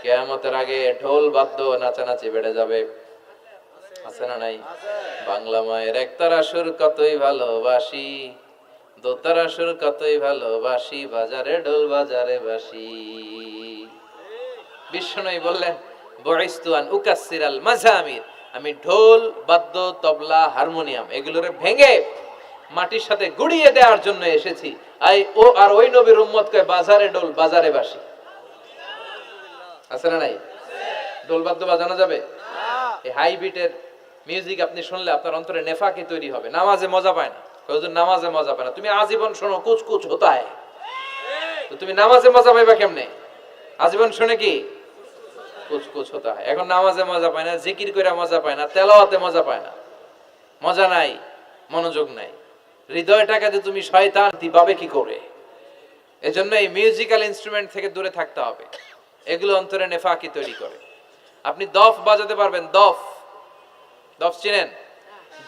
কিয়ামতের আগে ঢোল বাদ্য নাচানাচি বেড়ে যাবে, আছে না নাই? বাংলা মায়ের একতারা সুর কতই ভালোবাসি, দোতারা সুর কতই ভালোবাসি, বাজারে ঢোল বাজারে বাসি। বিষ্ণুই বললেন বুইস্তু আন উকাসসিরাল মাযামির, আমি ঢোল বাদ্য তবলা হারমোনিয়াম এগুলোরে ভেঙে মাটির সাথে গুড়িয়ে দেওয়ার জন্য এসেছি। আর ওই নবীর উম্মত কয় বাজারে ঢোল বাজারে বাসি। আছে না নাই? ঢোল বাদ্য বাজানো যাবে? এই হাই বিটের মিউজিক আপনি শুনলে আপনার অন্তরে নেফাকি তৈরি হবে। নামাজে মজা পায় না, হুজুর নামাজে মজা পায় না। তুমি আজীবন শোনো কুচ কুচ হতা হয়, তো তুমি নামাজে মজা পাইবা কেমনে? আজীবন শুনে কি কুচ কুচ হতা হয়। এখন নামাজে মজা পায় না, জিকির কইরা মজা পায় না, তেলাওয়াতে মজা পায় না, মজা নাই, মনোযোগ নাই। হৃদয়টাকে যে তুমি শয়তান পাবে কি করে? এজন্য এই মিউজিক্যাল ইনস্ট্রুমেন্ট থেকে দূরে থাকতে হবে, এগুলো অন্তরে নেফাকি তৈরি করে। আপনি দফ বাজাতে পারবেন? দফ, দফ চিনেন?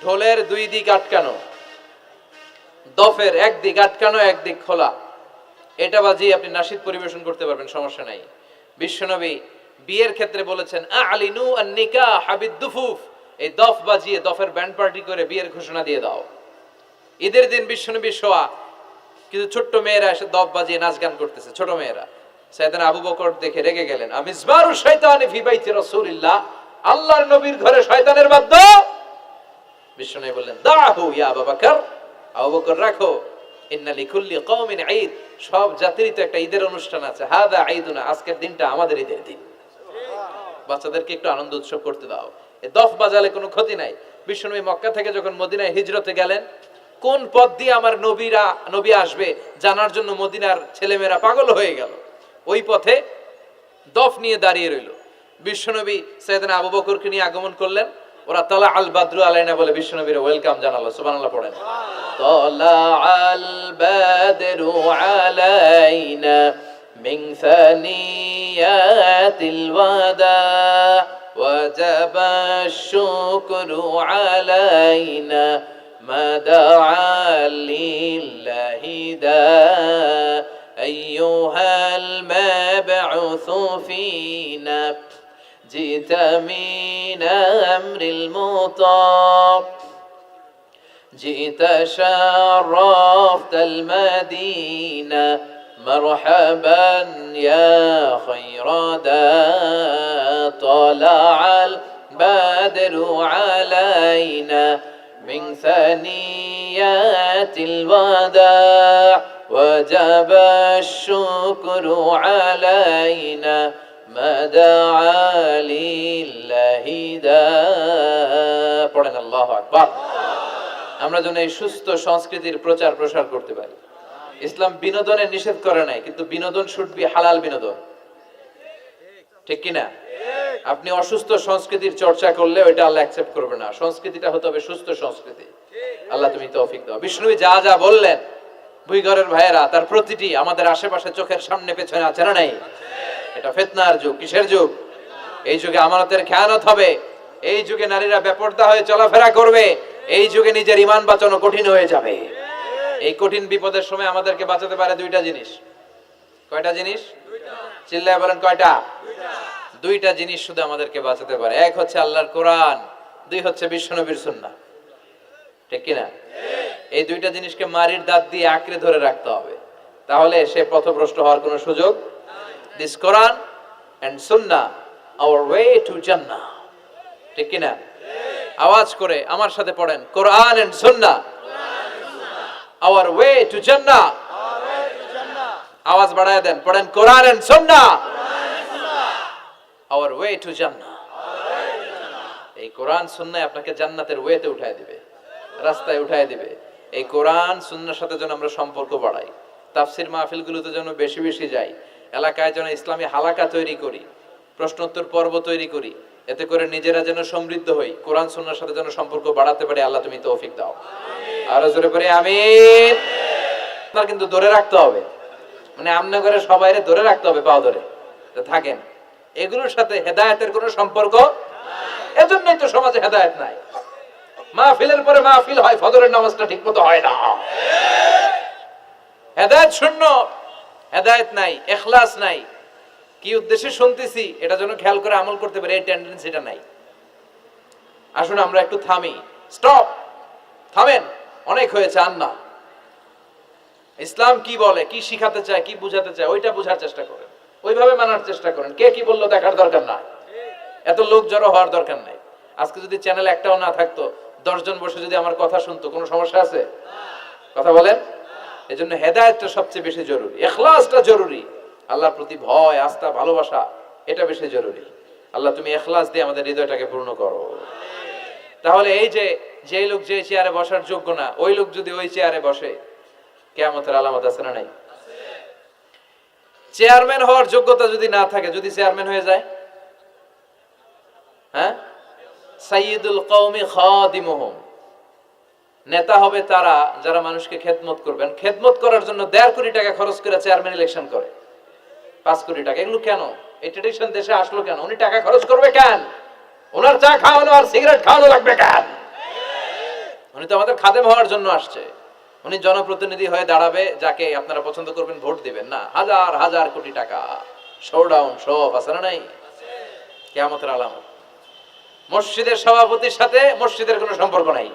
ঢোলের দুই দিক আটকানো, দফের এক দিক আটকানো এক দিক খোলা, এটা বাজিয়ে আপনি নাশিদ পরিবেশন করতে পারবেন, সমস্যা নাই। বিশ্বনবী বিয়ের ক্ষেত্রে বলেছেন আলিনু আন নিকাহ বিদ্দুফুফ, এই দফ বাজিয়ে দফের ব্যান্ড পার্টি করে বিয়ের ঘোষণা দিয়ে দাও। ঈদের দিন বিশ্বনবী শোয়া কিছু ছোট্ট মেয়েরা এসে দফ বাজিয়ে নাচ গান করতেছে, ছোট মেয়েরা। সাইয়েদনা আবু বকর দেখে রেগে গেলেন, আমিজবারু শাইতানি ফি বাইতি রাসূলিল্লাহ, আল্লাহর নবীর ঘরে শয়তানের বাদ্য। বিশ্বনবী বললেন দাহু ইয়া আবু বকর, আবু বকর রাখো, ইন্না লিকুল্লি কওমিন ঈদ, সব জাতিরই তো একটা ঈদের অনুষ্ঠান আছে, হাদা ঈদুনা, আজকের দিনটা আমাদের ঈদের দিন, বাচ্চাদেরকে একটু আনন্দ উৎসব করতে দাও। এই দফ বাজালে কোনো ক্ষতি নাই। বিশ্বনবী মক্কা থেকে যখন মদিনায় হিজরতে গেলেন, কোন পথ দিয়ে আমার নবী আসবে জানার জন্য মদিনার ছেলেমেয়েরা পাগল হয়ে গেল। ওই পথে দফ নিয়ে দাঁড়িয়ে রইল। বিশ্বনবী সাইয়েদনা আবু বকরকে নিয়ে আগমন করলেন। ওরা তালা আল বাদরু আলাইনা বলে বিশ্বনবীর ওয়েলকাম জানালো। সুবহানাল্লাহ পড়েন। তালা আল বাদরু আলাইনা মিন সানিয়াতিল ওয়াদা ওয়াজাবা শুকরু আলাইনা মা দাআ লিল্লাহি দা আইয়ুহাল মাবউসু ফিনা جئت من أمر المطاع جئت شرفت المدينة مرحبا يا خير دا طلع البدر علينا من ثنيات الوداع وجب الشكر علينا পড়েন আল্লাহু আকবার। আমরা যেন এই সুস্থ সংস্কৃতির প্রচার প্রসার করতে পারি। ইসলাম বিনোদনের নিষেধ করে নাই, কিন্তু বিনোদন শুড বি হালাল বিনোদন, ঠিক কিনা? আপনি অসুস্থ সংস্কৃতির চর্চা করলে ওইটা আল্লাহ অ্যাকসেপ্ট করবে না। সংস্কৃতিটা হতে হবে সুস্থ সংস্কৃতি। আল্লাহ তুমি তৌফিক দাও। বিষ্ণুবী যা যা বললেন, ভুইঘরের ভাইয়েরা, তার প্রতিটি আমাদের আশেপাশে চোখের সামনে পেছনে আছে না নাই? এটা ফিতনার যুগ। কিসের যুগ? এই যুগে আমানতের খেয়ানত হবে, এই যুগে নারীরা বেপরদা হয়ে চলাফেরা করবে, এই যুগে নিজের ঈমান বাঁচানো কঠিন হয়ে যাবে। এই কঠিন বিপদের সময় আমাদেরকে বাঁচাতে পারে দুইটা জিনিস। কয়টা জিনিস? চিল্লায় বলেন কয়টা? দুইটা জিনিস শুধু আমাদেরকে বাঁচাতে পারে। এক হচ্ছে আল্লাহর কোরআন, দুই হচ্ছে বিশ্বনবীর সুন্নাহ, ঠিক কিনা? এই দুইটা জিনিসকে মারির দাঁত দিয়ে আঁকড়ে ধরে রাখতে হবে, তাহলে সে পথভ্রষ্ট হওয়ার কোনো সুযোগ। This Quran and Sunnah, our way to Jannah, ঠিক কিনা? আওয়াজ করে আমার সাথে পড়েন, কোরআন and Sunnah, our way to Jannah. আওয়াজ বাড়ায় দেন, পড়েন কোরআন and Sunnah, our way to Jannah. এই কোরআন সুন্নাহ আপনাকে জান্নাতের ওয়েতে উঠায় দিবে, রাস্তায় উঠায় দিবে। এই কোরআন সুন্নাহর সাথে যেন আমরা সম্পর্ক বাড়াই, তাফসির মাহফিলগুলোতে যেন বেশি বেশি যাই, এলাকায় যেন ইসলামী হালাকা তৈরি করি, প্রশ্নোত্তর পর্ব তৈরি করি, এতে করে নিজেরা যেন সমৃদ্ধ হই, কোরআন সুন্নাহর সাথে যেন সম্পর্ক বাড়াতে পারি। আল্লাহ তুমি তৌফিক দাও। আর জোরে করে আমিন। আপনার কিন্তু ধরে রাখতে হবে, মানে আমনে করে সবাইরে ধরে রাখতে হবে, পাও ধরে থাকেন। এগুলোর সাথে হেদায়েতের কোনো সম্পর্ক নাই। এজন্যই তো সমাজে হেদায়েত নাই। মাহফিলের পরে মাহফিল হয়, ফজরের নামাজটা ঠিকমতো হয় না, হেদায়েত শূন্য, হেদায়েত নাই, ইখলাস নাই। কি উদ্দেশ্যে শুনতেছি এটা যেন খেয়াল করে আমল করতে পারে, এই টেন্ডেন্সিটা নাই। আসুন আমরা একটু থামি, স্টপ, থামেন, অনেক হয়েছে, আর না। ইসলাম কি বলে, কি শিখাতে চায়, কি বুঝাতে চায়, ওইটা বোঝার চেষ্টা করেন, ওইভাবে মানার চেষ্টা করেন। কে কি বললো দেখার দরকার না, এত লোক জড়ো হওয়ার দরকার নাই। আজকে যদি চ্যানেল একটাও না থাকতো, 10 জন বসে যদি আমার কথা শুনতো, কোনো সমস্যা আছে? কথা বলেন। এজন্য হেদায়েতটা সবচেয়ে বেশি জরুরি, ইখলাসটা জরুরি, আল্লাহর প্রতি ভয়, আস্থা, ভালোবাসা, এটা বেশি জরুরি। আল্লাহ তুমি ইখলাস দিয়ে আমাদের হৃদয়টাকে পূর্ণ করো। তাহলে এই যে লোক যে চেয়ারে বসার যোগ্য না, ওই লোক যদি ওই চেয়ারে বসে, কিয়ামতের আলামত আছে না নাই? চেয়ারম্যান হওয়ার যোগ্যতা যদি না থাকে, যদি চেয়ারম্যান হয়ে যায়, হ্যাঁ, সাইয়্যিদুল কওমি খাদিমুহুম, নেতা হবে তারা যারা মানুষকে খেদমত করবেন। খেদমত করার জন্য 1.5 কোটি টাকা খরচ করে চেয়ারম্যান ইলেকশন করে, 5 কোটি টাকা। এগুলো কেন? এই ট্রেডিশন দেশে আসলো কেন? উনি টাকা খরচ করবে কেন? ওনার চা খাওয়ানো আর সিগারেট খাওয়ানো লাগবে কেন? উনি তো আমাদের খাদেম হওয়ার জন্য আসছে। উনি জনপ্রতিনিধি হয়ে দাঁড়াবে, যাকে আপনারা পছন্দ করবেন ভোট দিবেন না। হাজার হাজার কোটি টাকা, শোডাউন, সব আছে না নাই? কিয়ামতের আলামত। মসজিদের সভাপতির সাথে মসজিদের কোনো সম্পর্ক নাই,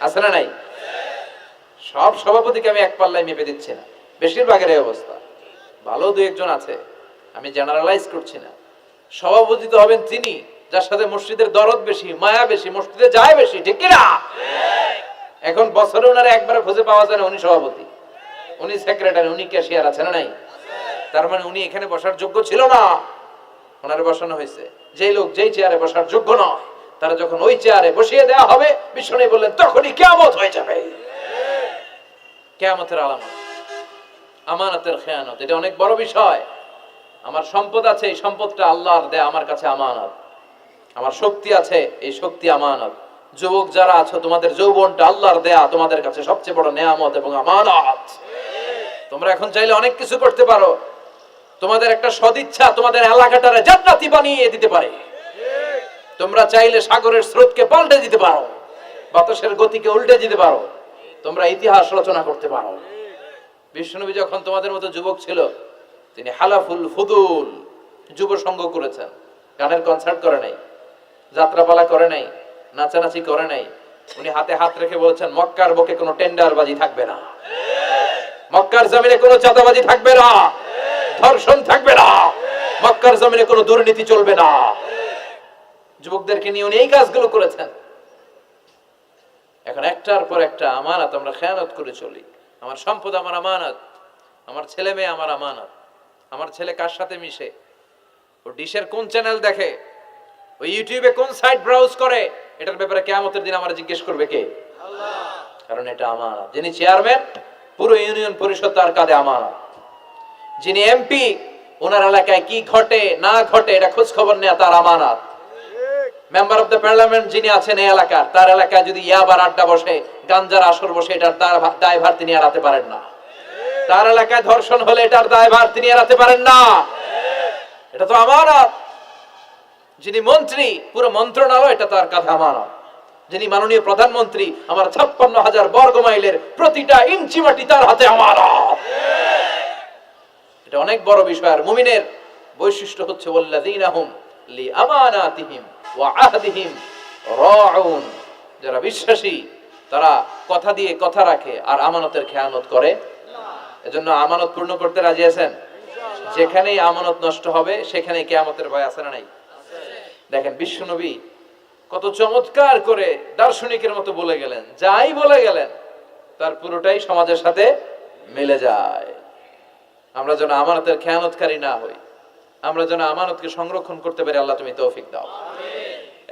আছে না নাই? সব সভাপতিকে আমি এক পাল্লায় মেপে দিচ্ছি না, বেশিরভাগের এই অবস্থা। ভালো দু একজন আছে, আমি জেনারেলাইজ করছি না। সভাপতি তো হবেন তিনি যার সাথে মসজিদের দরদ বেশি, মায়া বেশি, মসজিদে যায় বেশি, ঠিক কিনা? এখন বছরে ওনারা একবার খুঁজে পাওয়া যায় না, উনি সভাপতি, উনি সেক্রেটারি, উনি ক্যাশিয়ার, আছে না নাই? তার মানে উনি এখানে বসার যোগ্য ছিল না, ওনারে বসানো হয়েছে। যেই লোক যেই চেয়ারে বসার যোগ্য নয়, তারা যখন ওই চেয়ারে বসিয়ে দেওয়া হবে, বিষ্ণু বললেন তখনই কিয়ামত হয়ে যাবে। কিয়ামতের আলামত আমানতের খেয়ানত, এটা অনেক বড় বিষয়। আমার সম্পদ আছে, এই সম্পদটা আল্লাহর দেয়া, আমার কাছে আমানত। আমার শক্তি আছে, এই শক্তি আমানত। যুবক যারা আছো, তোমাদের যৌবনটা আল্লাহর দেয়া, তোমাদের কাছে সবচেয়ে বড় নেয়ামত এবং আমানত। তোমরা এখন চাইলে অনেক কিছু করতে পারো। তোমাদের একটা সদিচ্ছা তোমাদের এলাকাটারে জান্নাতি বানিয়ে দিতে পারে। তোমরা চাইলে সাগরের স্রোতকে পাল্টে দিতে পারো, বাতাসের গতিকে উল্টে দিতে পারো, তোমরা ইতিহাস রচনা করতে পারো। বিশ্বনবী যখন তোমাদের মতো যুবক ছিল, তিনি হালাফুল ফুদুল যুব সংঘ করেছেন। গানের কনসার্ট করে নাই, যাত্রাপালা করে নাই, নাচানাচি করে নাই। উনি হাতে হাত রেখে বলেছেন, মক্কার বুকে কোনো টেন্ডারবাজি থাকবে না, মক্কার জমিনে কোনো চাঁদাবাজি থাকবে না, ধর্ষণ থাকবে না, মক্কার জমিনে কোনো দুর্নীতি চলবে না। যুবকদেরকে নিয়ে উনি এই কাজগুলো করেছেন। এখন একটার পর একটা আমানত আমরা খেয়ানত করে চলি। আমার সম্পদ আমার আমানত, আমার ছেলে মেয়ে আমার আমানত। আমার ছেলে কার সাথে মিশে, ও ডিশের কোন চ্যানেল দেখে, ও ইউটিউবে কোন সাইট ব্রাউজ করে, এটার ব্যাপারে কিয়ামতের দিন আমার জিজ্ঞেস করবে কে? আল্লাহ। কারণ এটা আমানত। যিনি চেয়ারম্যান, পুরো ইউনিয়ন পরিষদ তার কাঁধে আমানত। যিনি এমপি, ওনার এলাকায় কি ঘটে না ঘটে এটা খোঁজ খবর নেওয়া তার আমানত। মেম্বার অফ দ্য পার্লামেন্ট যিনি আছেন এই এলাকার, তার এলাকায় যদি ইয়াবার আড্ডা বসে, গাঞ্জার আসর বসে, এটার দায়ভার তিনি এড়াতে পারেন না। তার এলাকায় ধর্ষণ হলে এটার দায়ভার তিনি এড়াতে পারেন না। এটা তো আমানত। যিনি মন্ত্রী, পুরো মন্ত্রণালয় এটা তার কাঁধে আমানত। যিনি মাননীয় প্রধানমন্ত্রী, আমার 56,000 বর্গ মাইলের প্রতিটা ইঞ্চি মাটি তার হাতে আমানত। এটা অনেক বড় বিষয়। আর মুমিনের বৈশিষ্ট্য হচ্ছে ওয়াল্লাযীনা হুম লিআমানাতিহিম ওয়া আহদিহিম রাউন। যারা বিশ্বাসী তারা কথা দিয়ে কথা রাখে আর আমানতের খেয়ানত করে না। এজন্য আমানত পূর্ণ করতে রাজি আছেন? যেখানেই আমানত নষ্ট হবে সেখানেই কিয়ামতের ভয় আছে না নাই? দেখেন বিশ্বনবী কত চমৎকার করে দার্শনিকের মতো বলে গেলেন, যাই বলে গেলেন তার পুরোটাই সমাজের সাথে মিলে যায়। আমরা যেন আমানতের খেয়ানতকারী না হই, আমরা যেন আমানতকে সংরক্ষণ করতে পারি। আল্লাহ তুমি তৌফিক দাও।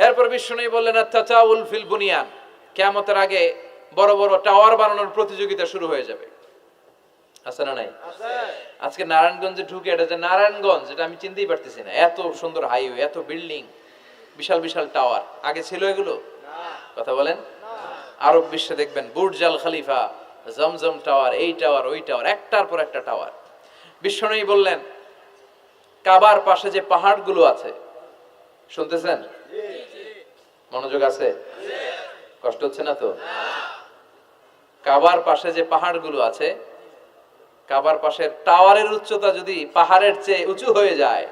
এরপর বিশ্বনবী বললেন আত-তাতাউল ফিল বুনিয়ান, কিয়ামতের আগে বড় বড় টাওয়ার বানানোর প্রতিযোগিতা শুরু হয়ে যাবে। আছে না নাই? আছে। আজকে নারায়ণগঞ্জে ঢুকে, এটা যে নারায়ণগঞ্জ, এটা আমি চিনতেই পারতেছি না। এত সুন্দর হাইওয়ে, এত বিল্ডিং, বিশাল বিশাল টাওয়ার, আগে ছিল এগুলো? কথা বলেন। আরব বিশ্বে দেখবেন বুর্জ আল খলিফা, জমজম টাওয়ার, এই টাওয়ার ওই টাওয়ার, একটার পর একটা টাওয়ার। বিশ্বনবী বললেন কাবার পাশে যে পাহাড়গুলো আছে, শুনতেছেন? মনোযোগ আছে? কষ্ট হচ্ছে না তো? কাবার পাশে যে পাহাড়গুলো আছে, কাবার পাশের টাওয়ারের উচ্চতা যদি পাহাড়ের চেয়ে উঁচু হয়ে যায়,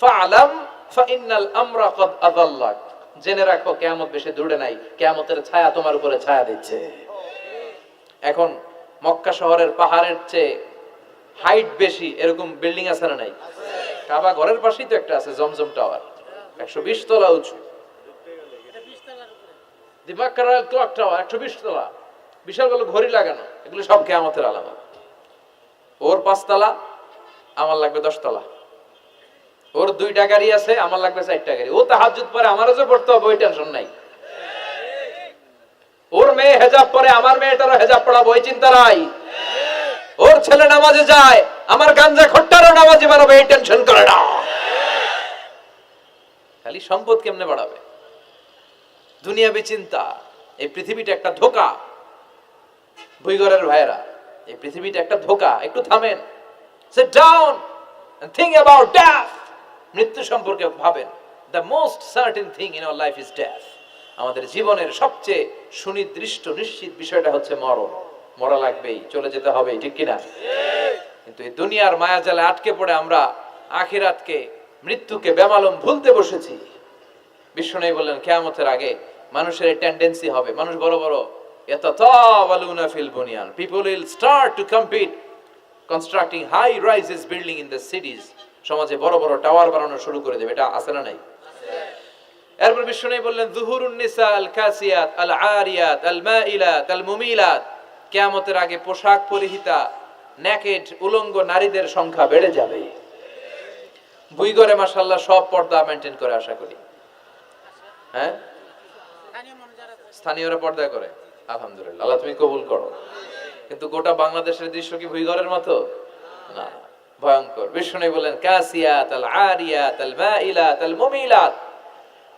ফাআলাম ফাইন্নাল আমরা ক্বাদ আযাল্লাক, জেনে রাখো কিয়ামত বেশি দূরে নাই, কিয়ামতের ছায়া তোমার উপরে ছায়া দিচ্ছে। এখন মক্কা শহরের পাহাড়ের চেয়ে হাইট বেশি এরকম বিল্ডিং আছে না নাই? কাবা ঘরের পাশেই তো একটা আছে, জমজম টাওয়ার, 120 তলা উঁচু। দি মক্কার ক্লক টাওয়ার 120 তলা, বিশাল বড় ঘড়ি লাগানো, এগুলো সব কিয়ামতের আলামত। ওর 5 তলা, আমার লাগবে 10 তলা। ওর 2টা গাড়ি আছে, আমার লাগবে 4টা গাড়ি। ও তাহাজ্জুদ পড়ে, আমারও যে পড়তে হবে ওই টেনশন নাই। ওর মেয়ে হেজাব পরে, আমার মেয়েটারও হেজাব পড়াবো ওই চিন্তা নাই। ওর ছেলে নামাজে যায়, আমার গাঞ্জা খট্টারও নামাজে বানাবে এই টেনশন করে না। খালি সম্পদ কেমনে বাড়াবে, দুনিয়াবি চিন্তা। এই পৃথিবীটা একটা ধোঁকা। ভুইগরের ভাইরা, এই পৃথিবীটা একটা ধোঁকা। একটু থামেন, sit down and think about death. মৃত্যু সম্পর্কে ভাবেন। The most certain thing in our life is death. আমাদের জীবনের সবচেয়ে সুনির্দিষ্ট নিশ্চিত বিষয়টা হচ্ছে মরণ। মরা লাগবেই, চলে যেতে হবেই, ঠিক কিনা? কিন্তু এই দুনিয়ার মায়াজালে আটকে পড়ে আমরা আখিরাতকে, মৃত্যুকে বেমালুম ভুলতে বসেছি। বিশ্বনবী বললেন কিয়ামতের আগে মানুষের এই টেন্ডেন্সি হবে, মানুষ বড় বড় ইয়াতাতাওয়ালুনা ফিল বুনিয়ান, people will start to compete constructing high rises building in the cities. সমাজে বড় বড় টাওয়ার বানানো শুরু করে দেবে। এটা আছে না নাই? এরপর বিশ্বনবী বললেন যুহুরুন নিসা আল কাসিয়াত আল আরিয়াত আল মাইলাত আল মুমিলাত। কিয়ামতের আগে পোশাক পরিহিতা নেকেড উলঙ্গ নারীদের সংখ্যা বেড়ে যাবে। বুইগরে মাশাআল্লাহ সব পর্দা মেইনটেইন করে, আশা করি। হ্যাঁ, স্থানীয়রা পর্দা করে, আলহামদুলিল্লাহ, আল্লাহ তুমি কবুল করো। কিন্তু গোটা বাংলাদেশের দৃশ্য কি ভুইগরের মতো? না, ভয়ঙ্কর। বিষ্ণু বলেন কাসিয়াত আল আরিয়াত আল মাইলাত আল মুমিলাত,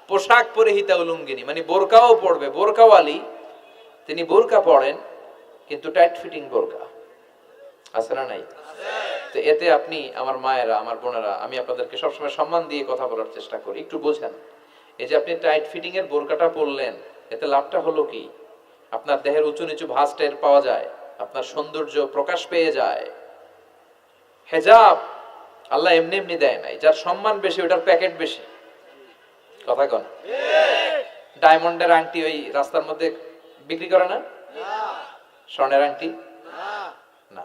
পোশাক পরিহিতা উলঙ্গিনী, মানে বোরকাও পড়বে, বোরকাওয়ালি। তিনি বোরকা পড়েন কিন্তু টাইট ফিটিং বোরকা, আছে না নাই? তো এতে আপনি, আমার মায়েরা, আমার বোনেরা, আমি আপনাদেরকে সবসময় সম্মান দিয়ে কথা বলার চেষ্টা করি, একটু বোঝেন। এই যে আপনি টাইট ফিটিং এর বোরকাটা পরলেন, এতে লাভটা হলো কি? আপনার দেহের উঁচু নিচু ভাঁজ টের পাওয়া যায়, আপনার সৌন্দর্য প্রকাশ পেয়ে যায়। হেজাব আল্লাহ এমনি এমনি দেয় নাই। যার সম্মান বেশি ওটার প্যাকেট বেশি, কথা কন। ডায়মন্ডের আংটি ওই রাস্তার মধ্যে বিক্রি করে না? স্বর্ণের আংটি না,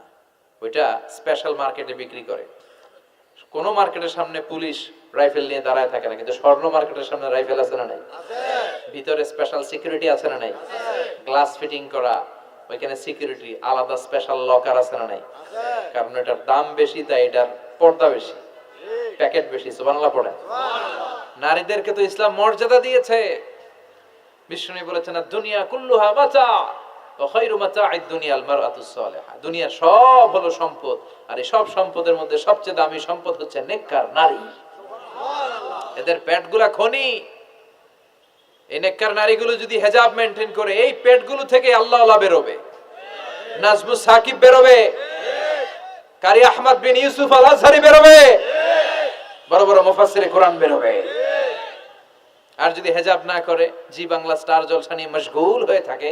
ওইটা স্পেশাল মার্কেটে বিক্রি করে। কোন মার্কেটের সামনে পুলিশ রাইফেল নিয়ে দাঁড়ায় থাকে না, কিন্তু স্বর্ণ মার্কেটের সামনে রাইফেল আছে না নাই? ভিতরে স্পেশাল সিকিউরিটি আছে না নাই? গ্লাস ফিটিং করা, ওইখানে সিকিউরিটি আলাদা, স্পেশাল লকার আছে না নাই? কারণ এটার দাম বেশি, তাই এটার পর্দা বেশি, প্যাকেট বেশি। সুবহানাল্লাহ পড়েন। নারীদেরকে তো ইসলাম মর্যাদা দিয়েছে। বিষ্ণু বলেছেন দুনিয়া কুল্লুহা মাতা ওয়া খায়রু মাতা'আদ দুনিয়াল মারআতুস সালিহা। দুনিয়া সব হলো সম্পদ, আর এই সব সম্পদের মধ্যে সবচেয়ে দামি সম্পদ হচ্ছে নেককার নারী। এদের পেটগুলা খনি। এই নেককার নারীগুলো যদি হেজাব মেইনটেইন করে, এই পেটগুলো থেকে আল্লাহওয়ালা বেরোবে, নাজমু সাকিব বেরোবে, কারি আহমদ বিন ইউসুফ আল আজহারি বেরোবে, বড় বড় মুফাসসিরে কোরআন বেরোবে। আর যদি হেজাব না করে, জি বাংলা স্টার জলসা নিয়ে মশগুল হয়ে থাকে,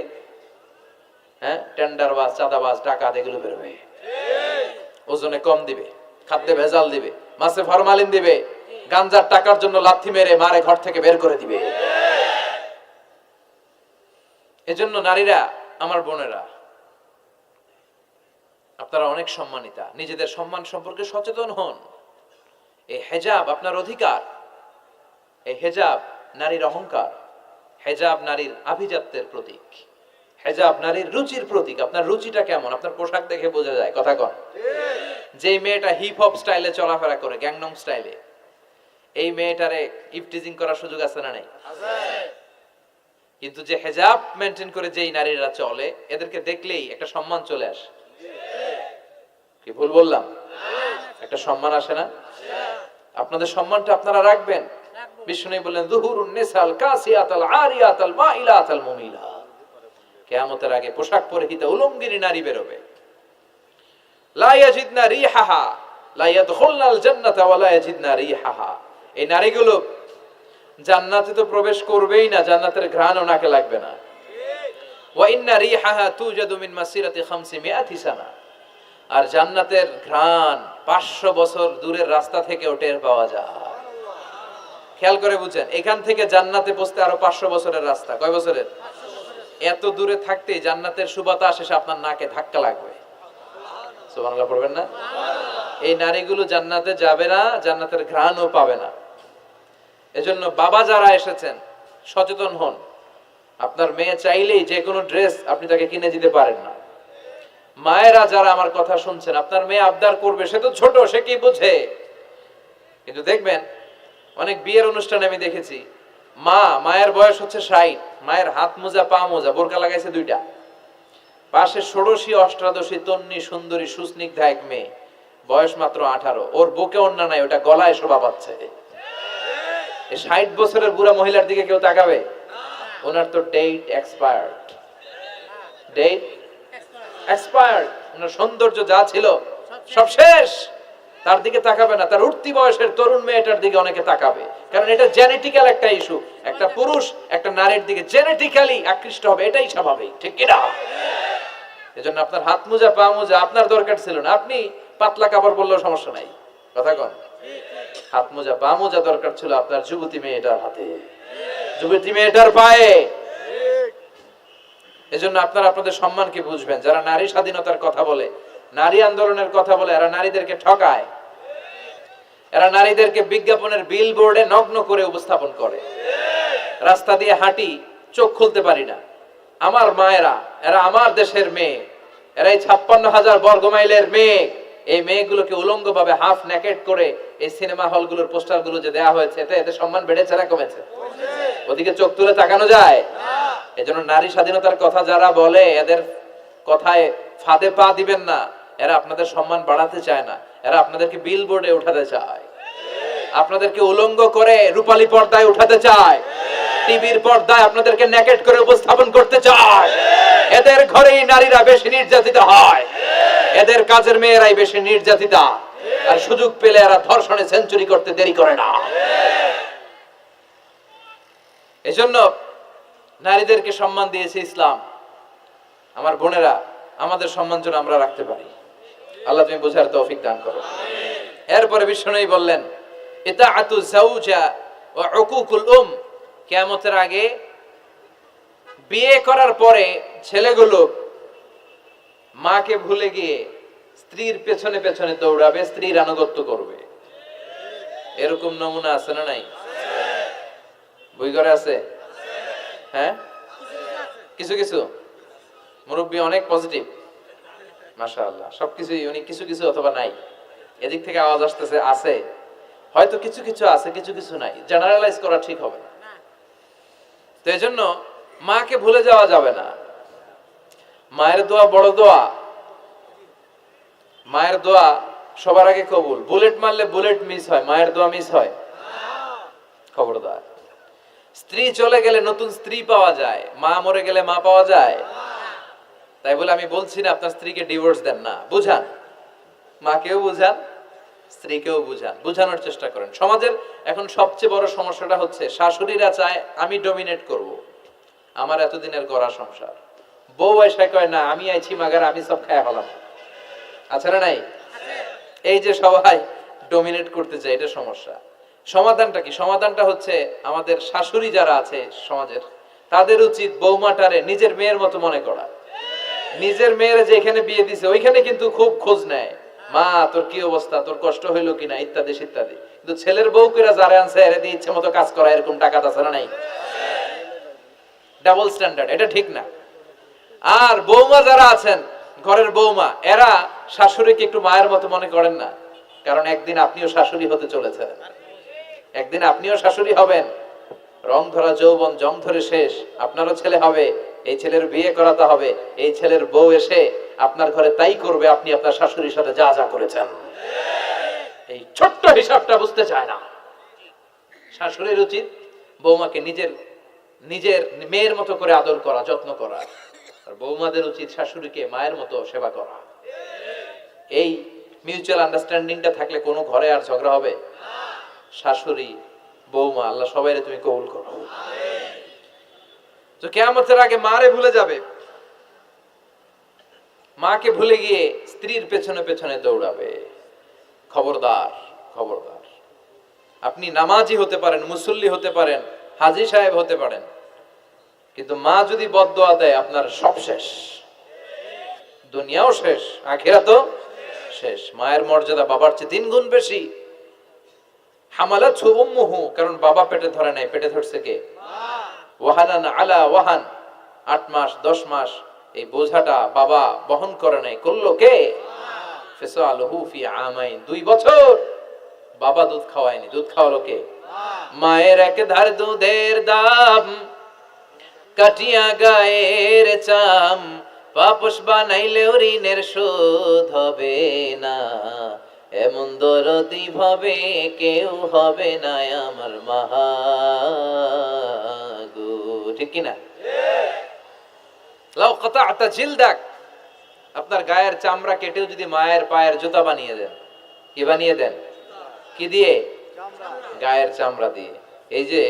হ্যাঁ, টেন্ডারবাজ, চাঁদাবাজ, ডাকাত, এগুলো বেরোবে। ওজনে কম দিবে, খাদ্যে ভেজাল দিবে, মাছে ফরমালিন দিবে, গাঞ্জার টাকার জন্য লাথি মেরে মারে ঘর থেকে বের করে দিবে। এজন্য নারীরা, আমার বোনেরা, আপনারা অনেক সম্মানিতা। নিজেদের সম্মান সম্পর্কে সচেতন হন। এই হেজাব আপনার অধিকার। এই হেজাব নারীর অহংকার। হেজাব নারীর আভিজাত্যের প্রতীক। হেজাব নারীর রুচির প্রতীক। আপনার রুচিটা কেমন আপনার পোশাক দেখে বোঝা যায়, কথা কন। যে মেয়েটা হিপ হপ স্টাইলে চলাফেরা করে, গ্যাংনং স্টাইলে, এই মেয়েটারে ইফটিজিং করার সুযোগ আছে না নাই? কিন্তু যে হেজাব মেইনটেইন করে যেই নারীরা চলে, এদেরকে দেখলেই একটা সম্মান চলে আসে। কি ভুল বললাম? একটা সম্মান আসে না? আপনাদের সম্মানটা আপনারা রাখবেন। বিষ্ণু বললেন যুহুরুন নিসাল কাসিয়াতাল আরিয়াতাল মাইলাতাল মুমিলাত। কিয়ামতের আগে পোশাক পরিহিতা উলঙ্গিনী নারী বেরোবে। লা ইয়াজিদনা রিহাহা লা ইয়াদখুলনাল জান্নাতা ওয়া লা ইয়াজিদনা রিহাহা। এই নারীগুলো জান্নাতে তো প্রবেশ করবেই না, জান্নাতের ঘ্রাণও নাকে লাগবে না। ওয়া ইন্না রিহাহা তুজাদু মিন মাসিরাতি 500 সানা। আর জান্নাতের ঘ্রাণ 500 বছর দূরের রাস্তা থেকেও টের পাওয়া যায়। খেয়াল করে বুঝেন, এখান থেকে জান্নাতে পৌঁছতে আরো 500 বছরের রাস্তা। কয় বছরের? এত দূরে থাকতে জান্নাতের সুবাতাস এসে আপনার নাকে ধাক্কা লাগবে। সুবহানাল্লাহ পড়বেন না? এই নারীগুলো জান্নাতে যাবে না, জান্নাতের ঘ্রাণও পাবে না। এজন্য বাবা যারা এসেছেন সচেতন হন। আপনার মেয়ে চাইলেই যে কোনো ড্রেস আপনি তাকে কিনে দিতে পারেন না। মায়েরা যারা আমার কথা শুনছেন, আপনার মেয়ে আবদার করবে, সে তো ছোট, সে কি বুঝে। কিন্তু দেখবেন অনেক বিয়ের অনুষ্ঠানে আমি দেখেছি, মায়ের বয়স হচ্ছে 60, মায়ের হাত মোজা পা মোজা, বোরকা লাগাইছে 2টা, পাশে ষোড়শী অষ্টাদশী তন্নি সুন্দরী সুস্নিগ্ধা এক মেয়ে, বয়স মাত্র 18, ওর বুকে ওন্না নাই, ওটা গলায় শোভা পাচ্ছে। 60 বছরের বুড়া মহিলার দিকে কেউ তাকাবে? ওনার তো ডেট এক্সপায়ার্ড, ডেট এক্সপায়ার্ড। ওনার সৌন্দর্য যা ছিল সব শেষ, তার দিকে তাকাবে না। তার উঠতি বয়সের তরুণ মেয়েটার দিকে অনেকে তাকাবে, কারণ এটা জেনেটিক্যাল একটা ইস্যু। একটা পুরুষ একটা নারীর দিকে জেনেটিক্যালি আকৃষ্ট হবে, এটাই স্বাভাবিক, ঠিক কি না? এজন্য আপনার হাত মোজা পা মোজা আপনার দরকার ছিল না, আপনি পাতলা কাপড় পরলেও সমস্যা নাই। কথা কন? হাত মোজা পা মোজা দরকার ছিল আপনার যুবতী মেয়েটার হাতে, যুবতী মেয়েটার পায়ে। এজন্য আপনারা আপনাদের সম্মানকে বুঝবেন। যারা নারী স্বাধীনতার কথা বলে, নারী আন্দোলনের কথা বলে, এরা নারীদেরকে ঠকায়। এরা নারীদেরকে বিজ্ঞাপনের বিলবোর্ডে নগ্ন করে উপস্থাপন করে। রাস্তা দিয়ে হাঁটি, চোখ খুলতে পারি না। আমার মায়েরা, এরা আমার দেশের মেয়ে, এরা এই 56,000 বর্গ মাইলের মেয়ে। এই মেয়েগুলোকে উলঙ্গ ভাবে হাফ নেকেট করে এই সিনেমা হলগুলোর পোস্টারগুলো যে দেয়া হয়েছে, এতে সম্মান বেড়েছে না কমেছে? ওদিকে চোখ তুলে তাকানো যায়? এজন্য নারী স্বাধীনতার কথা যারা বলে, এদের কথায় ফাঁদে পা দিবেন না। এরা আপনাদের সম্মান বাড়াতে চায় না, এরা আপনাদেরকে বিলবোর্ডে উঠাতে চায়, আপনাদেরকে উলঙ্গ করে রূপালী পর্দায় উঠাতে চায়, টিভির পর্দায় আপনাদেরকে নেকেট করে উপস্থাপন করতে চায়। এদের ঘরেই নারীরা বেশি নির্যাতিত হয়, এদের কাজের মেয়েরাই বেশি নির্যাতিতা। আর সুযোগ পেলে এরা ধর্ষণে সেঞ্চুরি করতে দেরি করে না। এজন্য নারীদেরকে সম্মান দিয়েছে ইসলাম। আমার বোনেরা, আমাদের সম্মান যেন আমরা রাখতে পারি। আল্লাহ তুমি বোঝার তৌফিক দান করো। এরপরে বিশ্বনবী বললেন, ইতাআতু যাওজা ওয়া উকুকুল কিয়ামতের আগে বিয়ে করার পরে ছেলেগুলো মাকে ভুলে গিয়ে স্ত্রীর পেছনে পেছনে দৌড়াবে, স্ত্রীর আনুগত্য করবে। এরকম নমুনা আছে না নাই? বই ঘরে আছে? হ্যাঁ, কিছু কিছু মুরব্বী অনেক পজিটিভ, মাশাআল্লাহ। সবকিছুই উনি কিছু কিছু অথবা নাই, এদিক থেকে আওয়াজ আসতেছে আছে, হয়তো কিছু কিছু আছে, কিছু কিছু নাই। জেনারেলাইজ করা ঠিক হবে না। তো এজন্য মাকে ভুলে যাওয়া যাবে না। মায়ের দোয়া বড় দোয়া। মায়ের দোয়া সবার আগে কবুল। বুলেট মারলে বুলেট মিস হয়, মায়ের দোয়া মিস হয়? খবরদার। স্ত্রী চলে গেলে নতুন স্ত্রী পাওয়া যায়, মা মরে গেলে মা পাওয়া যায়? তাই বলে আমি বলছি না আপনার স্ত্রীকে ডিভোর্স দেন না, বুঝান, মাকেও বুঝান, স্ত্রীকেও বুঝান, বুঝানোর চেষ্টা করেন। সমাজের এখন সবচেয়ে বড় সমস্যাটা হচ্ছে শাশুড়িরা চায় আমি ডমিনেট করব, আমার এতদিনের গড়া সংসার। বউ এসে কয় না, আমি আইছি মাগার, আমি সব খায় হলাম। আছে না নাই? এই যে সবাই ডমিনেট করতে চায়, এটা সমস্যা। সমাধানটা কি? সমাধানটা হচ্ছে আমাদের শাশুড়ি যারা আছে সমাজের, তাদের উচিত বৌমাটারে নিজের মেয়ের মতো মনে করা। নিজের মেয়ের যে এখানে বিয়ে দিছে ওইখানে কিন্তু খুব খোঁজ নেয়, মা তোর কি অবস্থা, তোর কষ্ট হইলো কিনা, ইত্যাদি ইত্যাদি। কিন্তু ছেলের বউ কইরা যারা আনছে এর দিয়ে ইচ্ছে মতো কাজ করা, এরকম টাকা আছে না নাই? ডাবল স্ট্যান্ডার্ড, এটা ঠিক না। আর বৌমা যারা আছেন, ঘরের বৌমা, এরা শাশুড়িকে একটু মায়ের মতো মনে করেন না, কারণ একদিন আপনিও শাশুড়ি হতে চলেছেন, একদিন আপনিও শাশুড়ি হবেন। রং ধরা যৌবন জং ধরে শেষ, আপনারও ছেলে হবে, এই ছেলের বিয়ে করাতে হবে, এই ছেলের বউ এসে আপনার ঘরে তাই করবে আপনি আপনার শাশুড়ির সাথে যা যা করেছেন। এই ছোট্ট হিসাবটা বুঝতে চায় না। শাশুড়ির উচিত বৌমাকে নিজের নিজের মেয়ের মতো করে আদর করা, যত্ন করা। আর বৌমাদের উচিত শাশুড়িকে মায়ের মতো সেবা করা। এই মিউচুয়াল আন্ডারস্ট্যান্ডিংটা থাকলে কোনো ঘরে আর ঝগড়া হবে? শাশুড়ি বৌমা, আল্লাহ সবাইরে তুমি কবুল করো। তো কিয়ামতের আগে মারে ভুলে যাবে, মাকে ভুলে গিয়ে স্ত্রীর পেছনে পেছনে দৌড়াবে। খবরদার, খবরদার। আপনি নামাজি হতে পারেন, মুসল্লি হতে পারেন, হাজী সাহেব হতে পারেন, কিন্তু মা যদি বদদোয়া দেয় আপনার সব শেষ, দুনিয়াও শেষ, আখিরাতও শেষ। মায়ের মর্যাদা বাবার চেয়ে 3 গুণ বেশি। হামালাতহু উম্মুহু, কারণ বাবা পেটে ধরে নাই, পেটে ধরছে কে? ওয়াহানান আলা ওয়াহান, 8 মাস 10 মাস এই বোঝাটা বাবা বহন করে নাই, করলো কে? ফিসালুহু ফি আমাইন, 2 বছর বাবা দুধ খাওয়ায়নি, দুধ খাওয়ালো কে? মায়ের এক ধার দুধের দাম কাটিয়া গায়ের চাম, পাপস বানাইলেও ঋণের শোধ হবে না, এমন দরদি ভাবে কেউ হবে না আমার মা গো। ঠিক কিনা? লাউ কাতা'তা জিলদাক, আপনার গায়ের চামড়া কেটেও যদি মায়ের পায়ের জুতা বানিয়ে দেন, কি বানিয়ে দেন? কি দিয়ে? গায়ের চামড়া দিয়ে। এই যে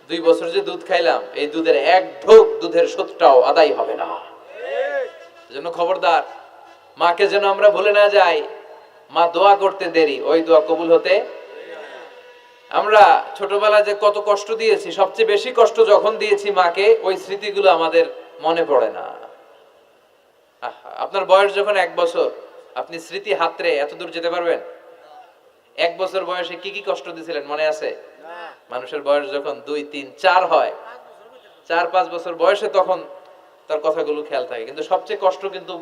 2 বছর যে দুধ খাইলাম, এই দুধের 1 ঢোক দুধের শোধটাও আদায় হবে না। এজন্য খবরদার, মাকে যেন আমরা ভুলে না যাই। মা দোয়া করতে দেরি, ওই দোয়া কবুল হতে। আমরা ছোটবেলায় যে কত কষ্ট দিয়েছি, সবচেয়ে বেশি কষ্ট যখন দিয়েছি মাকে, ওই স্মৃতিগুলো আমাদের মনে পড়ে না। আপনার বয়স যখন 1 বছর, আপনি স্মৃতি হাতরে এত দূর যেতে পারবেন? 1 বছর বয়সে কি কি কষ্ট দিয়েছিলেন মনে আছে? মানুষের বয়স যখন 2, 3, 4 হয়, 4-5 বছর বয়সে, তখন তার কথাগুলো খেয়াল থাকে। কিন্তু সবচেয়ে কষ্ট কিন্তু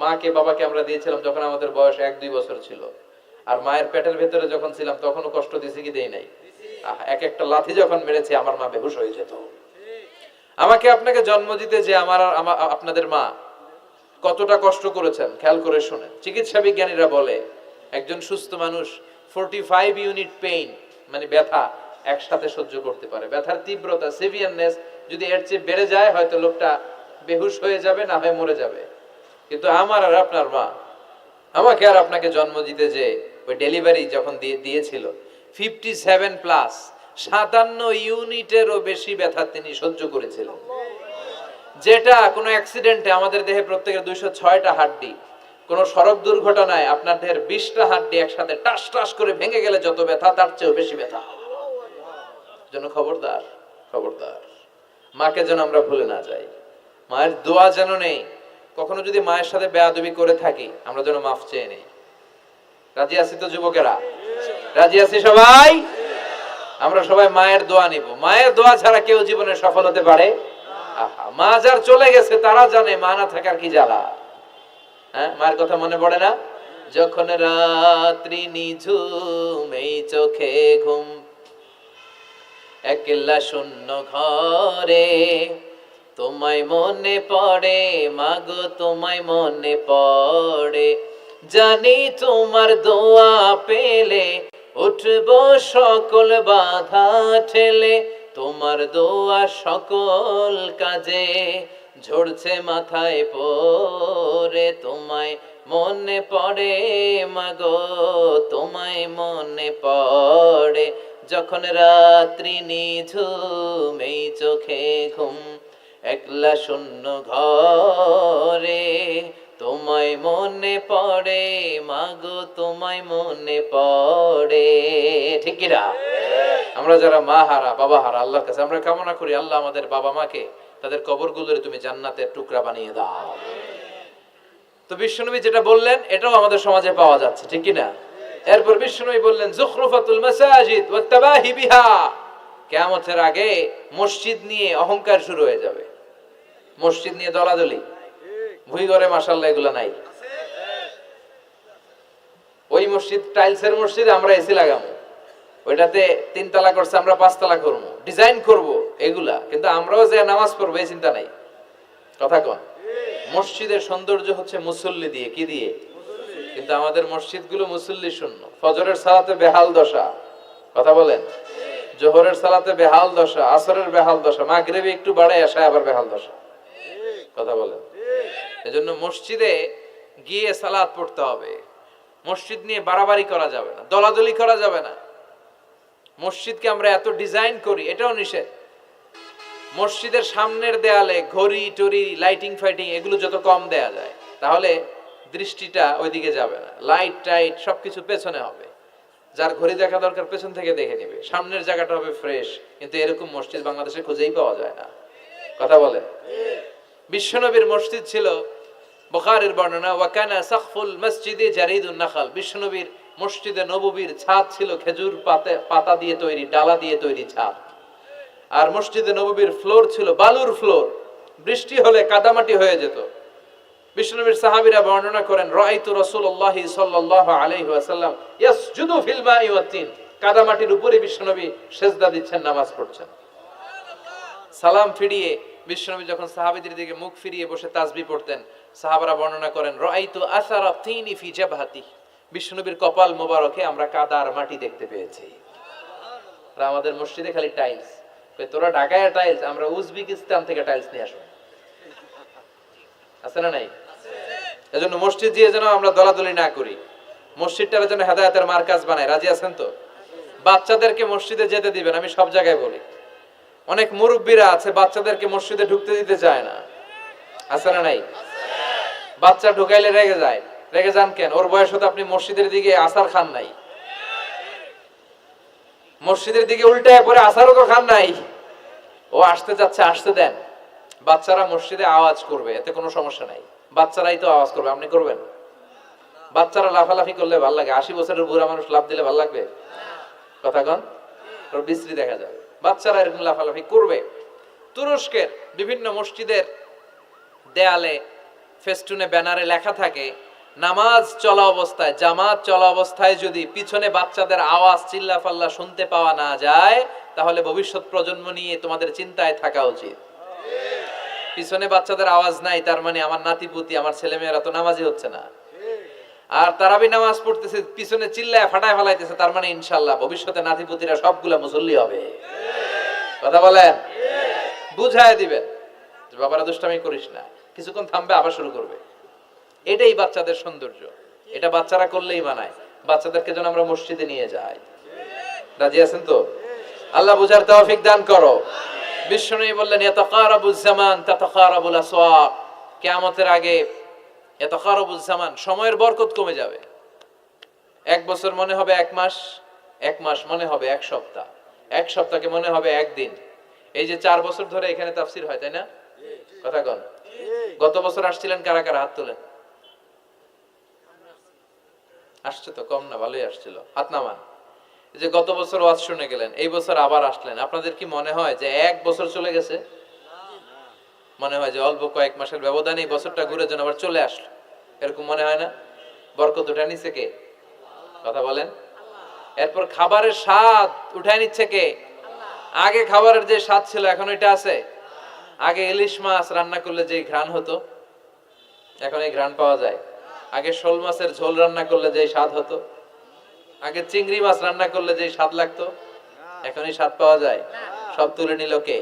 মাকে বাবাকে আমরা দিয়েছিলাম যখন আমাদের বয়স 1-2 বছর ছিল। আর মায়ের পেটের ভেতরে যখন ছিলাম তখনও কষ্ট দিয়েছি কি দেই নাই? এক একটা লাথি যখন মেরেছে আমার মা বেহুশ হয়ে যেত। আমাকে আপনাকে জন্ম দিতে যে আপনাদের মা কতটা কষ্ট করেছেন খেয়াল করে শুনেন। চিকিৎসা বিজ্ঞানীরা বলে একজন সুস্থ মানুষ 45 ইউনিট পেইন, মানে ব্যথা, একসাথে সহ্য করতে পারে। ব্যথার তীব্রতা, সিভিয়ারনেস যদি এর চেয়ে বেড়ে যায়, হয়তো লোকটা বেহুশ হয়ে যাবে, না হয় মরে যাবে। কিন্তু আমার আর আপনার মা আমাকে আর আপনাকে জন্ম দিতে যে ওই ডেলিভারি যখন দিয়েছিল, 57 প্লাস 57 ইউনিটেরও বেশি ব্যথা তিনি সহ্য করেছিলেন। যেটা কোনো অ্যাক্সিডেন্টে আমাদের দেহে প্রত্যেকের 206টা হাড্ডি, কোন সড়ক দুর্ঘটনায় আপনার দেহের 20টা হাড্ডি একসাথে টাস টাস করে ভেঙে গেলে যত ব্যথা, তার চেয়েও বেশি ব্যথা। জন্য খবরদার, খবরদার, মাকে যেন আমরা ভুলে না যাই। মায়ের দোয়া যেন নেই। কখনো যদি মায়ের সাথে বেয়াদবি করে থাকি, আমরা যেন মাফ চেয়ে নেই। রাজি আছি তো যুবকেরা? রাজি আছি সবাই? আমরা সবাই মায়ের দোয়া নিব। মায়ের দোয়া ছাড়া কেউ জীবনে সফল হতে পারে? মা যার চলে গেছে তারা জানে মা না থাকার কি জ্বালা। হ্যাঁ, মায়ের কথা মনে পড়ে না? যখন রাত্রি নিঝুম, এই চোখে ঘুম, একলা শূন্য ঘরে, তোমায় মনে পড়ে মাগো, তোমায় মনে পড়ে, জানি তোমার দোয়া পেলে উঠবো সকল বাধা ঠেলে, তোমার দোয়া সকল কাজে ঝরছে মাথায় পড়ে, তোমায় মনে পড়ে মাগো, তোমায় মনে পড়ে, যখন রাত্রি নিঝুম, এই চোখে ঘুম, একলা শূন্য ঘরে, তোমায় মনে পড়ে মাগো, তোমায় মনে পড়ে। ঠিক কি না? আমরা যারা মা হারা, বাবা হারা, আল্লাহর কাছে আমরা কামনা করি, আল্লাহ আমাদের বাবা মাকে তাদের কবরগুলোরে তুমি জান্নাতের টুকরা বানিয়ে দাও। তো বিশ্বনবী যেটা বললেন এটাও আমাদের সমাজে পাওয়া যাচ্ছে, ঠিক কি না? এরপর বিশ্বনবী বললেন যুখরুফাতুল মাসাজিদ ওয়াত তাবাহি বিহা, কিয়ামতের আগে মসজিদ নিয়ে অহংকার শুরু হয়ে যাবে। মসজিদ নিয়ে দলাদলি, ভুই ঘরে মাশাআল্লাহ এগুলা নাই। ওই মসজিদ টাইলসের মসজিদ, আমরা এসি লাগাবো, ওইটাতে 3 তলা করছে আমরা 5 তলা করবো, ডিজাইন করব এগুলা, কিন্তু আমরাও যে নামাজ পড়বো এই চিন্তা নাই। কথা কোন? মসজিদের সৌন্দর্য হচ্ছে মুসল্লি দিয়ে, কি দিয়ে? কিন্তু আমাদের মসজিদগুলো মুসল্লি শূন্য। ফজরের সালাতে বেহাল দশা, কথা বলেন। জোহরের সালাতে বেহাল দশা, আসরের বেহাল দশা, মাগরিবে একটু বাড়ায় আসে আবার বেহাল দশা, কথা বলেন। এজন্য মসজিদে গিয়ে সালাত পড়তে হবে। মসজিদ নিয়ে বাড়াবাড়ি করা যাবে না, দলাদলি করা যাবে না। মসজিদকে আমরা এত ডিজাইন করি, এটাও নিষেধ। মসজিদের সামনের দেয়ালে ঘড়ি টড়ি, লাইটিং ফাইটিং এগুলো যত কম দেয়া যায়, তাহলে দৃষ্টিটা ওইদিকে যাবে না, লাইট টাইট সবকিছু পেছনে হবে, যার ঘড়ি দেখা দরকার পেছন থেকে দেখে নেবে, সামনের জায়গাটা হবে ফ্রেশ। কিন্তু এরকম মসজিদ বাংলাদেশে খুঁজেই পাওয়া যায় না, কথা বলে। বিশ্বনবীর মসজিদ ছিল, বুখারীর বর্ণনা, ওয়াকানা সাকফুল মসজিদে জারিদুন নাখাল, বিশ্বনবীর মসজিদে নববীর ছাদ ছিল খেজুর পাতা দিয়ে তৈরি, ডালা দিয়ে তৈরি ছাদ। আর মসজিদে নববীর ফ্লোর ছিল বালুর ফ্লোর, বৃষ্টি হলে কাদামাটি হয়ে যেত। বিশ্বনবীর সাহাবীরা বর্ণনা করেন, রাআইতু রাসূলুল্লাহ সাল্লাল্লাহু আলাইহি ওয়াসাল্লাম ইয়াসজুদু ফিল মাই ওয়াত তিন, কাদামাটির উপরে বিশ্বনবী সিজদা দিচ্ছেন, নামাজ পড়ছেন। সালাম ফিরিয়ে বিশ্বনবী যখন সাহাবীদের দিকে মুখ ফিরিয়ে বসে তাসবিহ পড়তেন, সাহাবারা বর্ণনা করেন, রাআইতু আসারা তিনি ফি জাবহাতি, বিশ্বনবীর কপাল মোবারকে আমরা কাদার মাটি দেখতে পেয়েছি। আর আমাদের মসজিদে খালি টাইলস, তোরা ঢাকায় টাইলস, আমরা উজবেকিস্তান থেকে টাইলস নিয়ে আসবো, আছে না নাই? এজন্য মসজিদ দিয়ে যেন আমরা দলাদলি না করি, মসজিদটার যেন হেদায়েতের মার্কাজ বানায়। রাজি আছেন তো? বাচ্চাদেরকে মসজিদে যেতে দিবেন, আমি সব জায়গায় বলি। অনেক মুরব্বীরা আছে বাচ্চাদেরকে মসজিদে ঢুকতে দিতে চায় না, আছে না নাই? বাচ্চা ঢুকাইলে রেগে যায়, রেগে যান কেন? ওর বয়স হতে আপনি মসজিদের দিকে আসার খান নাই, মসজিদের দিকে উল্টায় পরে আসারও তো খান নাই। ও আসতে যাচ্ছে, আসতে দেন। বাচ্চারা মসজিদে আওয়াজ করবে, এতে কোনো সমস্যা নাই, বাচ্চারাই তো আওয়াজ করবে, আপনি করবেন? বাচ্চারা লাফালাফি করলে ভাল লাগে, 80 বছরের বুড়া মানুষ লাফ দিলে ভাল লাগবে? কথা কন, ওর বিশ্রী দেখা যাবে। বাচ্চারা এরকম লাফালাফি করবে। তুরস্কের বিভিন্ন মসজিদের দেয়ালে ফেস্টুনে ব্যানারে লেখা থাকে, নামাজ চলা অবস্থায়, জামাত চলা অবস্থায় যদি পিছনে বাচ্চাদের আওয়াজ চিল্লাফাল্লা শুনতে পাওয়া না যায়, তাহলে ভবিষ্যৎ প্রজন্ম নিয়ে তোমাদের চিন্তায় থাকা উচিত। পিছনে বাচ্চাদের আওয়াজ নাই, তার মানে আমার নাতিপুতি, আমার ছেলেমেয়েরা তো নামাজি হচ্ছে না। আর তারাবি নামাজ পড়তেছে, পিছনে চিল্লায় ফাটায় ফেলাইতেছে, তার মানে ইনশাআল্লাহ ভবিষ্যতে নাতিপুতিরা সবগুলা মুসল্লি হবে। কথা বলেন, বুঝায় দিবেন যে বাবারা দুষ্টামি করিস না, কিছুক্ষণ থামবে আবার শুরু করবে। এটাই বাচ্চাদের সৌন্দর্য, এটা বাচ্চারা করলেই মানায়। বাচ্চাদেরকে যেন আমরা মসজিদে নিয়ে যাই। রাজি আছেন তো? আল্লাহ বুঝার তৌফিক দান করো। বিশ্বনবী বললেন, ইয়াতাকারাবুজ জামান তাতাকারাবুল আসওয়াক, কিয়ামতের আগে ইয়াতাকারাবুজ জামান, সময়ের বরকত কমে যাবে। 1 বছর মনে হবে 1 মাস, 1 মাস মনে হবে 1 সপ্তাহ, 1 সপ্তাহকে মনে হবে 1 দিন। এই যে 4 বছর ধরে এখানে তাফসীর হয়, তাই না? কথা কন। গত বছর আসছিলেন কারা কারা? হাত তোলেন। আসছে তো কম না, ভালোই আসছিল, হাত নামান। যে গত বছর ওয়াজ শুনে গেলেন, এই বছর আবার আসলেন, আপনাদের কি মনে হয় যে 1 বছর চলে গেছে? মনে হয় যে অল্প কয়েক মাসের ব্যবধানে এই বছরটা ঘুরে যেন আবার চলে আসলো, এরকম মনে হয় না? বরকত উঠায় নিচ্ছে কে? কথা বলেন। এরপর খাবারের স্বাদ উঠায় নিচ্ছে কে? আগে খাবারের যে স্বাদ ছিল এখন এটা আছে? আগে ইলিশ মাছ রান্না করলে যে ঘ্রাণ হতো, এখন এই ঘ্রাণ পাওয়া যায়? আগে শোল মাছের ঝোল রান্না করলে যে স্বাদ হতো, আগে চিংড়ি মাছ রান্না করলে যে স্বাদ লাগতো, এখন এই স্বাদ পাওয়া যায়? সব তুলে নিল কে?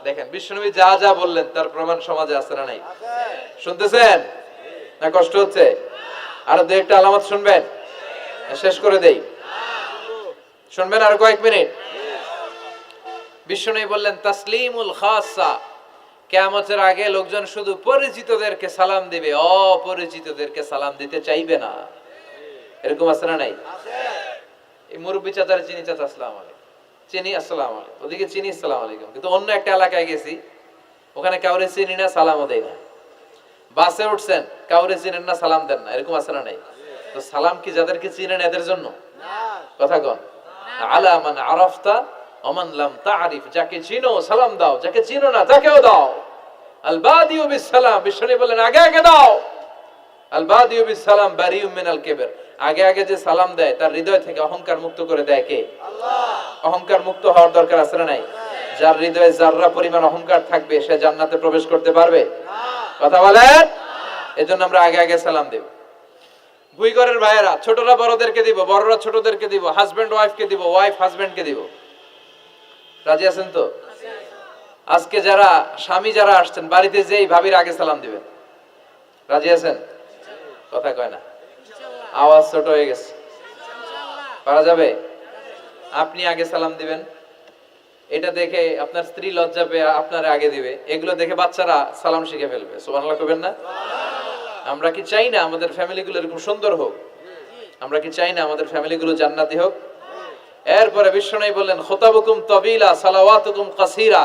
দেখেন বিশ্বনবী যা যা বললেন তার প্রমাণ সমাজে আছে না নাই? শুনতেছেন না? কষ্ট হচ্ছে? আরো 2-1টা আলামত শুনবেন, শেষ করে দেই। শুনবেন আর কয়েক মিনিট? বিশ্বনবী বললেন, তাসলিমুল খাসা, কিয়ামতের আগে লোকজন শুধু পরিচিতদেরকে সালাম দিবে, অপরিচিতদেরকে সালাম দিতে চাইবে না। এরকম আছে না নাই? এই মুরব্বী চাচারে চিনি, চাচা আসসালামু আলাইকুম, চিনি আসসালামু আলাইকুম, ওদিকে চিনি আসসালামু আলাইকুম। কিন্তু অন্য একটা এলাকায় গেছি, ওখানে কাউরে চিনি না, সালামও দেয় না। বাসে উঠছেন, কাউরে চিনেন না, সালাম দেন না, এরকম আছে না নাই? তো সালাম কি যাদেরকে চিনেন এদের জন্য? কথা কন। আলা মান আরাফতা ওমান লাম তারিফ, যাকে চিনো সালাম দাও, যাকে চিনো না তাকেও দাও। আল বাদিউ বিস সালাম, বিশ্বনবী বলেন আগে আগে দাও। আল বাদিউ বিস সালাম বারিউম মিনাল কিবর, আগে আগে যে সালাম দেয় তার হৃদয় থেকে অহংকার মুক্ত করে দেয় কে? আল্লাহ। অহংকার মুক্ত হওয়ার দরকার আছে না নাই? যার হৃদয়ে যাররা পরিমাণ অহংকার থাকবে সে জান্নাতে প্রবেশ করতে পারবে না। কথা বলেন। এজন্য আমরা আগে আগে সালাম দেব। বুইঘরের ভাইয়েরা ছোটরা বড়দেরকে দিব, বড়রা ছোটদেরকে দিব, হাজবেন্ড ওয়াইফকে দিব, ওয়াইফ হাজবেন্ডকে দিব। রাজি আছেন তো? আজকে যারা স্বামী যারা আসছেন বাড়িতে যেই ভাবির আগে সালাম দিবেন। রাজি আছেন? কথা কয় না, আওয়াজ ছোট হয়ে গেছে। পারা যাবে? আপনি আগে সালাম দিবেন, এটা দেখে আপনার স্ত্রী লজ্জা পেয়ে আপনার আগে দিবে, এগুলো দেখে বাচ্চারা সালাম শিখে ফেলবে। সুবহানাল্লাহ কইবেন না? আমরা কি চাই না আমাদের ফ্যামিলিগুলো এরকম সুন্দর হোক? আমরা কি চাই না আমাদের ফ্যামিলিগুলো জান্নাতি হোক? এরপরে বিশ্বনবী বললেন খুতাবুকুম তাবিলা সালাওয়াতুকুম কাসীরা,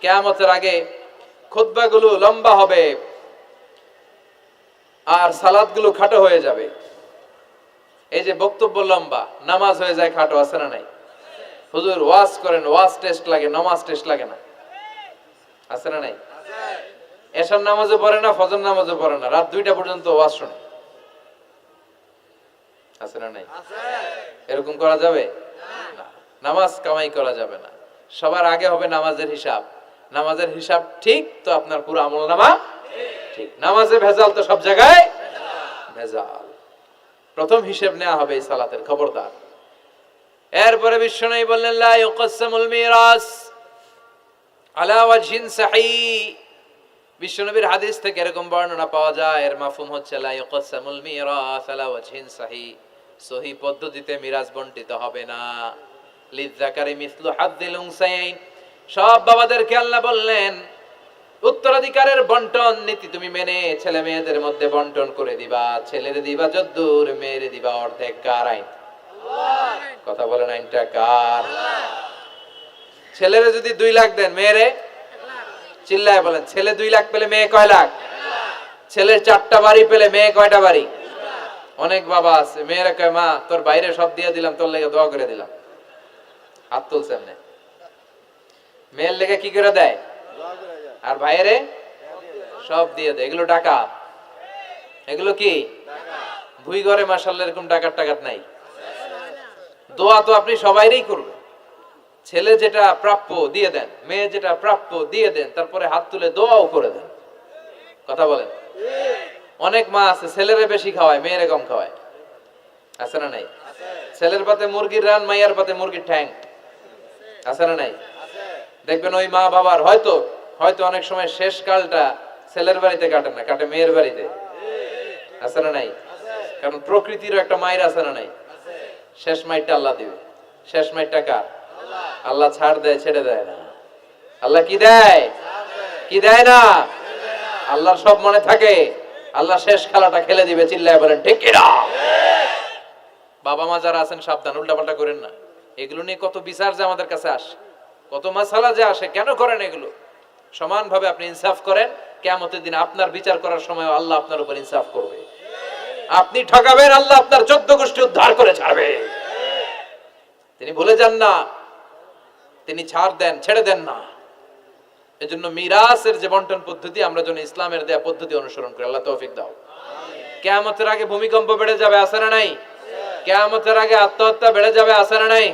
কিয়ামতের আগে খুতবাগুলো লম্বা হবে আর সালাতগুলো খাটো হয়ে যাবে। এই যে বক্তব্য লম্বা, নামাজ হয়ে যায় খাটো, আছে না নাই? হুজুর ওয়াজ করেন, ওয়াজ টেস্ট লাগে, নামাজ টেস্ট লাগে না, আছে না নাই? এশার নামাজও পড়ে না, ফজর নামাজও পড়ে না, রাত 2টা পর্যন্ত ওয়াজ শুনে, আছে না নাই? এরকম করা যাবে না। নামাজ কামাই করা যাবে না। সবার আগে হবে নামাজের হিসাব। নামাজের হিসাব ঠিক তো আপনার পুরো আমলনামা ঠিক। নামাজে ভেজাল তো সব জায়গায় ভেজাল। প্রথম হিসাব নেওয়া হবে এই সালাতের, খবরদার। এরপরে বিশ্বনবী বললেন লা ইউকসামুল মিরাস আলা ওয়াজহিন সহিহ। বিশ্বনবীর হাদিস থেকে এরকম বর্ণনা পাওয়া যায়, এর মাফহুম হচ্ছে লা ইউকসামুল মিরাস আলা ওয়াজহিন সহিহ, সহিহ পদ্ধতিতে মিরাজ বণ্টিত হবে না। লিযাকারি মিসলু হাযযিল উনসায়াইন, সব বাবাদেরকে আল্লাহ বললেন উত্তরাধিকারের বন্টন নীতি তুমি মেনে ছেলে মেয়েদের মধ্যে বন্টন করে দিবা। ছেলেরে দিবা যদ্দুর, মেয়েরে দিবা অর্ধেক। কার আইন? কথা বলেন, আইনটা কার? ছেলেরে যদি 2 লাখ দেন, মেয়েরে চিল্লায় বলেন, ছেলে 2 লাখ পেলে মেয়ে কয় লাখ? ছেলের 4টা বাড়ি পেলে মেয়ে কয়টা বাড়ি? অনেক বাবা আছে মেয়েরা কয় মা তোর বাইরে সব দিয়ে দিলাম, তোর লেগে দোয়া করে দিলাম। হাত তুলছে এমনি। মেয়ের লেগে কি করে দেয়? আর ভাইরে সব দিয়ে দেয়। এগুলো ডাকাত। এগুলো কি ভুই ঘরে মাশাআল্লাহ এরকম ডাকাত টাকাত নাই। দোয়া তো আপনি সবাইরই করবেন। ছেলে যেটা প্রাপ্য দিয়ে দেন, মেয়ে যেটা প্রাপ্য দিয়ে দেন, তারপরে হাত তুলে দোয়াও করে দেন। কথা বলেন। অনেক মা আছে ছেলেরে বেশি খাওয়ায়, মেয়েরে কম খাওয়ায়, আছে না নাই? ছেলের পাতে মুরগির রান, মাইয়ার পাতে মুরগির ঠ্যাং, আছে না নাই? দেখবেন ওই মা বাবার হয়তো অনেক সময় শেষ কালটা ছেলের বাড়িতে কাটে না, কাটে মেয়ের বাড়িতে, আছে না নাই? কারণ প্রকৃতির একটা মায়ের, আছে না নাই? শেষ মাইরটা আল্লাহ দিবে। শেষ মাইরটা কার? আল্লাহ ছাড় দেয়, ছেড়ে দেয় না। আল্লাহ কি দেয়? কি দেয় না? আল্লাহর সব মনে থাকে। আল্লাহ শেষ খেলাটা খেলে দিবে। চিল্লায় বলেন ঠিক কি না? বাবা মা যারা আছেন সাবধান, উল্টাপাল্টা করেন না। এগুলো নিয়ে কত বিচার যে আমাদের কাছে আসে, কত মাসালা যে আসে। কেন করেন এগুলো? সমানভাবে আপনি ইনসাফ করেন, কিয়ামতের দিন আপনার বিচার করার সময় আল্লাহ আপনার উপর ইনসাফ করবে। আপনি ঠকাবেন, আল্লাহ আপনার 14 গোষ্ঠী উদ্ধার করে ছাড়বে। তিনি ভুলে যান না, তিনি ছাড় দেন, ছেড়ে দেন না। এজন্য মিরাসের যে বন্টন পদ্ধতি, আমরা যেন ইসলামের দেয়া পদ্ধতি অনুসরণ করি। আল্লাহ তৌফিক দাও। কিয়ামতের আগে ভূমিকম্প বেড়ে যাবে, আছে না নাই? কিয়ামতের আগে আত্মহত্যা বেড়ে যাবে, আছে না নাই?